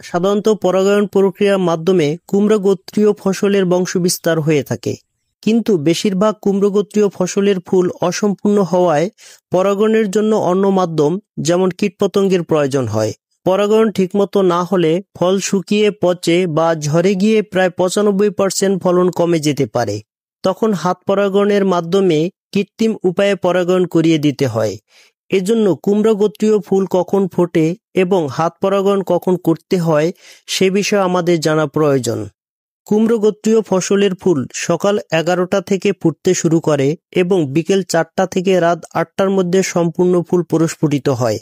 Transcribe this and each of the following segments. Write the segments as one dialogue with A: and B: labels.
A: সাধারণত পরাগায়ন প্রক্রিয়ার মাধ্যমে কুমড়া গোত্রীয় ফসলের বংশবিস্তার হয়ে থাকে, কিন্তু বেশিরভাগ কুমড়ো গোত্রীয় ফসলের ফুল অসম্পূর্ণ হওয়ায় পরাগায়নের জন্য অন্য মাধ্যম যেমন কীটপতঙ্গের প্রয়োজন হয়। পরাগায়ন ঠিকমতো না হলে ফল শুকিয়ে পচে বা ঝরে গিয়ে প্রায় 95% ফলন কমে যেতে পারে। তখন হাত পরাগায়নের মাধ্যমে কৃত্রিম উপায়ে পরাগায়ন করিয়ে দিতে হয়। এজন্য কুমড়া গোত্রীয় ফুল কখন ফোটে এবং হাত পরাগায়ন কখন করতে হয় সে বিষয়ে আমাদের জানা প্রয়োজন। কুমড়ো গোত্রীয় ফসলের ফুল সকাল 11টা থেকে ফুটতে শুরু করে এবং বিকেল 4টা থেকে রাত 8টার মধ্যে সম্পূর্ণ ফুল প্রস্ফুটিত হয়।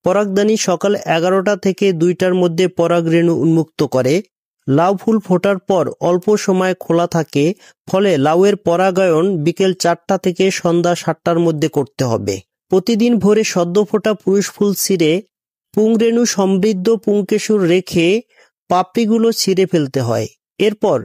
A: পরাগধানী সকাল 11টা থেকে 2টার মধ্যে পরাগরেণু উন্মুক্ত করে। লাউ ফুল ফোটার পর অল্প সময় খোলা থাকে, ফলে লাউয়ের পরাগায়ন বিকেল 4টা থেকে সন্ধ্যা 7টার মধ্যে করতে হবে। প্রতিদিন ভোরে সদ্য ফোটা পুরুষ ফুল ছিঁড়ে পুংরেণু সমৃদ্ধ পুংকেশর রেখে পাপড়িগুলো ছিঁড়ে ফেলতে হয়। এরপর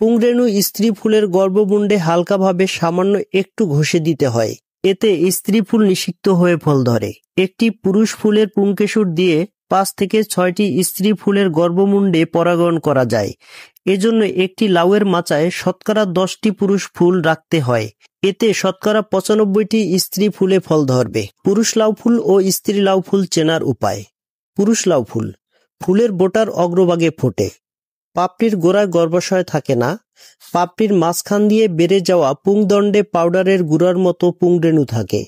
A: পুংরেণু স্ত্রী ফুলের গর্ভমুণ্ডে হালকাভাবে সামান্য একটু ঘষে দিতে হয়। এতে স্ত্রী ফুল নিষিক্ত হয়ে ফল ধরে। একটি পুরুষ ফুলের পুংকেশর দিয়ে 5 থেকে 6টি স্ত্রী ফুলের গর্ভমুণ্ডে পরাগায়ন করা যায়। এজন্য একটি লাউয়ের মাচায় শতকরা 10টি পুরুষ ফুল রাখতে হয়। এতে শতকরা 95টি স্ত্রী ফুলে ফল ধরবে। পুরুষ লাউ ফুল ও স্ত্রী লাউ ফুল চেনার উপায়। পুরুষ লাউ ফুল ফুলের বোটার অগ্রভাগে ফোটে। পাপড়ির গোড়ায় গর্ভাশয় থাকে না। পাপড়ির মাঝখান দিয়ে বেড়ে যাওয়া পুংদণ্ডে পাউডারের গুঁড়ার মতো পুংরেণু থাকে।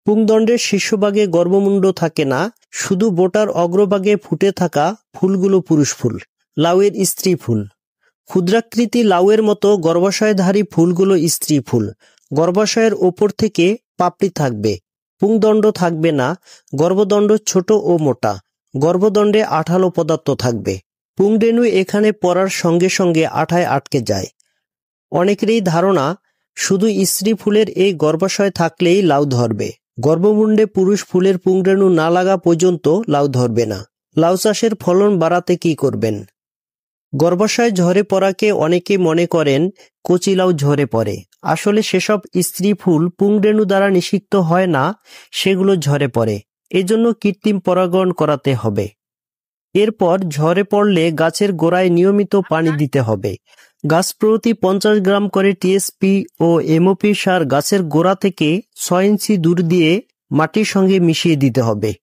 A: পুংদণ্ডের শীর্ষভাগে গর্ভমুণ্ড থাকে না, শুধু বোটার অগ্রভাগে ফুটে থাকা ফুলগুলো পুরুষ ফুল। লাউয়ের স্ত্রী ফুল ক্ষুদ্রাকৃতি লাউয়ের মতো গর্ভাশয়ধারী ফুলগুলো স্ত্রী ফুল। গর্ভাশয়ের ওপর থেকে পাপড়ি থাকবে, পুংদণ্ড থাকবে না। গর্ভদণ্ড ছোট ও মোটা, গর্ভদণ্ডে আঠালো পদার্থ থাকবে। পুংরেণু এখানে পড়ার সঙ্গে সঙ্গে আঠায় আটকে যায়। অনেকেরই ধারণা শুধু স্ত্রী ফুলের এই গর্ভাশয় থাকলেই লাউ ধরবে। গর্ভমুণ্ডে পুরুষ ফুলের পুংরেণু না লাগা পর্যন্ত লাউ ধরবে না। লাউ চাষের ফলন বাড়াতে কি করবেন? গর্ভাশয় ঝরে পড়াকে অনেকে মনে করেন কচি লাউ ঝরে পড়ে। আসলে সেসব স্ত্রী ফুল পুংরেণু দ্বারা নিষিক্ত হয় না, সেগুলো ঝরে পড়ে। এজন্য কৃত্রিম পরাগায়ন করাতে হবে। এরপর ঝরে পড়লে গাছের গোড়ায় নিয়মিত পানি দিতে হবে। গাছ প্রতি 50 গ্রাম করে টিএসপি ও এমওপি সার গাছের গোড়া থেকে 6 ইঞ্চি দূর দিয়ে মাটির সঙ্গে মিশিয়ে দিতে হবে।